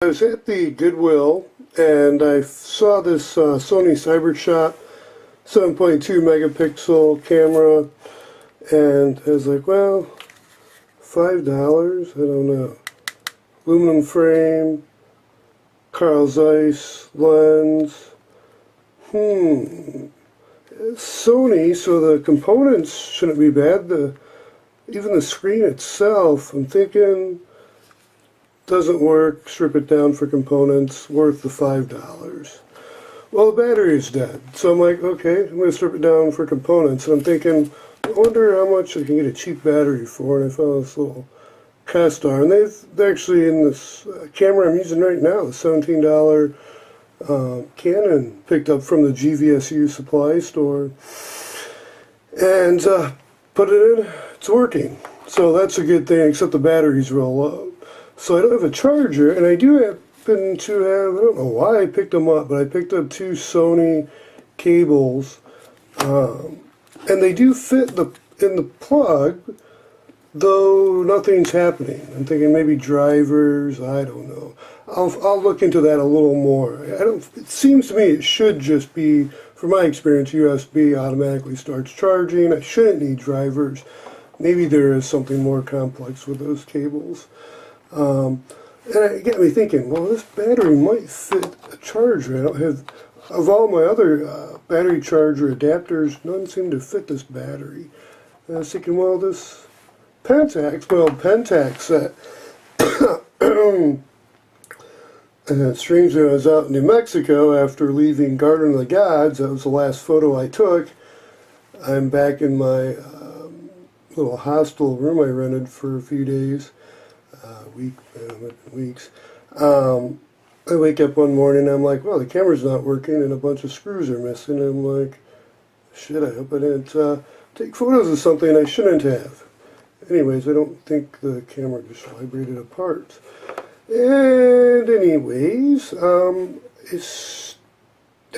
I was at the Goodwill and I saw this Sony Cybershot 7.2 megapixel camera, and I was like, well, $5, I don't know. Aluminum frame, Carl Zeiss lens. Sony, so the components shouldn't be bad. Even the screen itself, I'm thinking, doesn't work, strip it down for components, worth the $5. Well, the battery's dead. So I'm like, okay, I'm going to strip it down for components. And I'm thinking, I wonder how much I can get a cheap battery for. And I found this little Kastar. And they're actually in this camera I'm using right now, the $17 Canon, picked up from the GVSU supply store. And put it in, it's working. So that's a good thing, except the battery's real low. So I don't have a charger, and I do happen to have, I don't know why I picked them up, but I picked up two Sony cables, and they do fit in the plug, though nothing's happening. I'm thinking maybe drivers, I don't know. I'll look into that a little more. It seems to me it should just be, from my experience, USB automatically starts charging. I shouldn't need drivers. Maybe there is something more complex with those cables. And it got me thinking, well, this battery might fit a charger. I don't have, of all my other battery charger adapters, none seem to fit this battery. And I was thinking, well, this Pentax set. And strangely, I was out in New Mexico after leaving Garden of the Gods. That was the last photo I took. I'm back in my little hostel room I rented for a few days. Weeks. I wake up one morning and I'm like, well, the camera's not working and a bunch of screws are missing. And I'm like, shit, I hope I didn't take photos of something I shouldn't have. Anyways, I don't think the camera just vibrated apart. And anyways,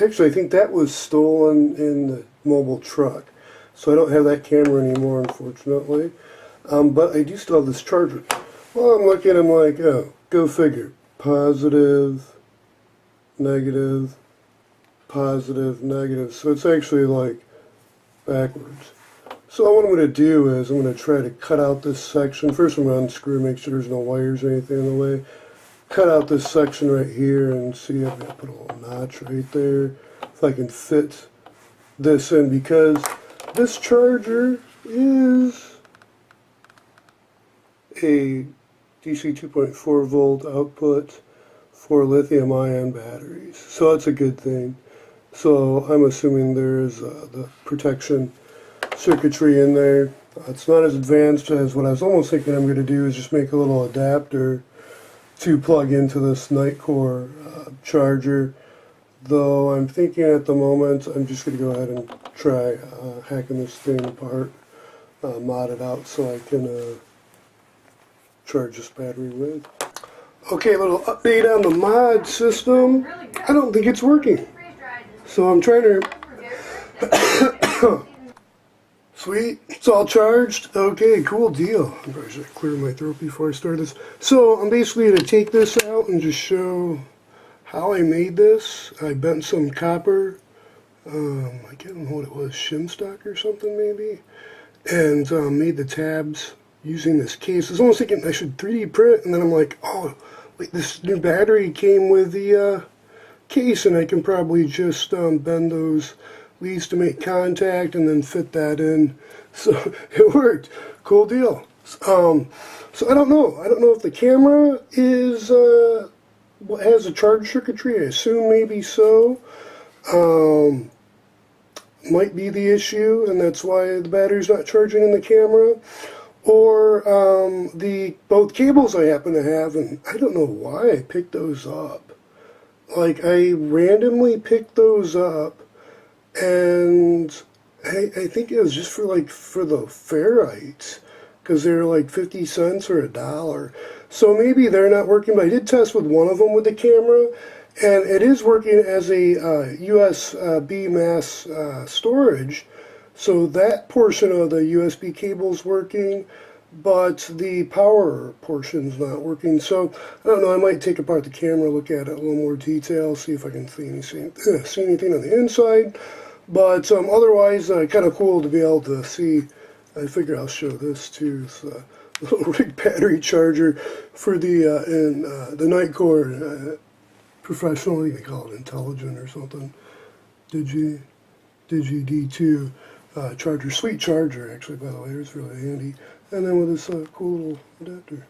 actually I think that was stolen in the mobile truck. So I don't have that camera anymore, unfortunately. But I do still have this charger. Well, I'm looking, I'm like, oh, go figure. Positive, negative, positive, negative. So it's actually like backwards. So what I'm going to do is I'm going to try to cut out this section. First I'm going to unscrew, make sure there's no wires or anything in the way. Cut out this section right here and see if I can put a little notch right there. If I can fit this in, because this charger is a DC 2.4 volt output for lithium ion batteries. So that's a good thing. So I'm assuming there's the protection circuitry in there. It's not as advanced as what I was almost thinking I'm going to do, is just make a little adapter to plug into this Nightcore charger. Though I'm thinking at the moment I'm just going to go ahead and try hacking this thing apart, mod it out so I can charge this battery with. Okay, a little update on the mod system. I don't think it's working. So I'm trying to... Sweet, it's all charged. Okay, cool deal. I probably should clear my throat before I start this. So I'm basically going to take this out and just show how I made this. I bent some copper. I can't know what it was, shim stock or something maybe. And made the tabs using this case. I was almost thinking I should 3D print, and then I'm like, oh, wait, this new battery came with the case, and I can probably just bend those leads to make contact and then fit that in. So it worked. Cool deal. So I don't know. I don't know if the camera is has a charge circuitry. I assume maybe so. Might be the issue, and that's why the battery's not charging in the camera. Or both cables I happen to have, and I don't know why I picked those up. Like, I randomly picked those up, and I think it was just for the ferrites, because they're like 50 cents or $1. So maybe they're not working, but I did test with one of them with the camera, and it is working as a USB mass storage. So that portion of the USB cable is working. but the power portion's not working. So I don't know, I might take apart the camera, look at it in a little more detail, see if I can see anything on the inside. But otherwise, kind of cool to be able to see. I figure I'll show this too. It's a little rig battery charger for the Nightcore professionally, they call it Intelligent or something. Digi D2 charger, sweet charger actually, by the way. It's really handy. And then with this cool little adapter.